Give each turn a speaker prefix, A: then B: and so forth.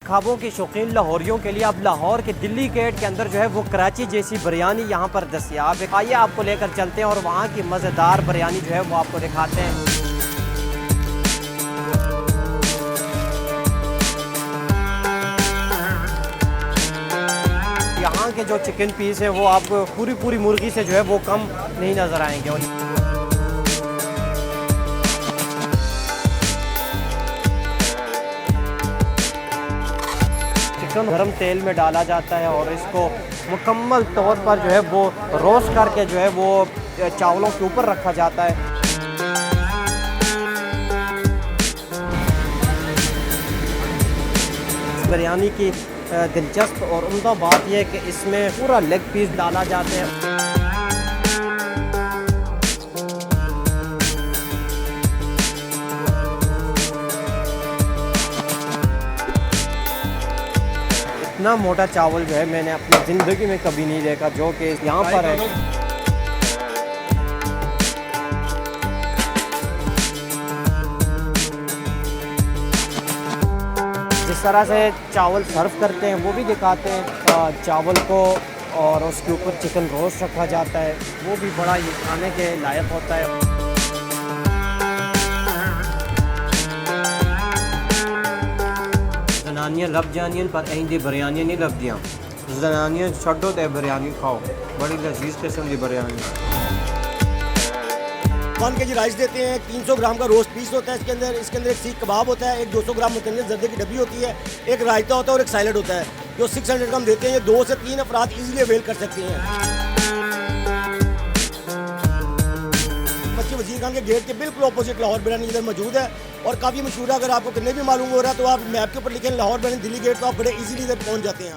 A: ख्वाबों के शौकीन लाहौरियों के लिए अब लाहौर के दिल्ली गेट के अंदर जो है वो कराची जैसी बिरयानी यहाँ पर दस्तयाब है। आइए आपको लेकर चलते हैं और वहाँ की मज़ेदार बिरयानी जो है वो आपको दिखाते हैं। यहाँ के जो चिकन पीस है वो आपको पूरी मुर्गी से जो है वो कम नहीं नज़र आएंगे। चिकन गरम तेल में डाला जाता है और इसको मुकम्मल तौर पर जो है वो रोस्ट करके जो है वो चावलों के ऊपर रखा जाता है। बिरयानी की दिलचस्प और उम्दा बात यह है कि इसमें पूरा लेग पीस डाला जाता है। इतना मोटा चावल जो है मैंने अपनी ज़िंदगी में कभी नहीं देखा, जो कि यहाँ पर है। जिस तरह से चावल सर्व करते हैं वो भी दिखाते हैं चावल को, और उसके ऊपर चिकन रोस्ट रखा जाता है, वो भी बड़ा ही खाने के लायक होता है। जनानियाँ लब जानियन पर अहिंदी बिरयानी नहीं लभदियाँ। जनानियाँ छड्डो ते बिरयानी खाओ, बड़ी लजीज किस्म की बिरयानी।
B: 1 kg राइस देते हैं, 300 ग्राम का रोस्ट पीस होता है इसके अंदर एक सीख कबाब होता है, एक 200 ग्राम के अंदर जर्दे की डब्बी होती है, एक रायता होता है और एक सैलड होता है। जो 600 ग्राम देते हैं, ये 2 से 3 अफराद इजीली अवेल कर सकते हैं। मक्की वजीर खान के गेट के बिल्कुल अपोजिट लाहौर बिरयानी इधर मौजूद है और काफ़ी मशहूर है। अगर आपको कितने भी मालूम हो रहा है तो आप मैप के ऊपर लिखें लाहौर बिरयानी दिल्ली गेट, तो आप बड़े इजीली इधर पहुंच जाते हैं।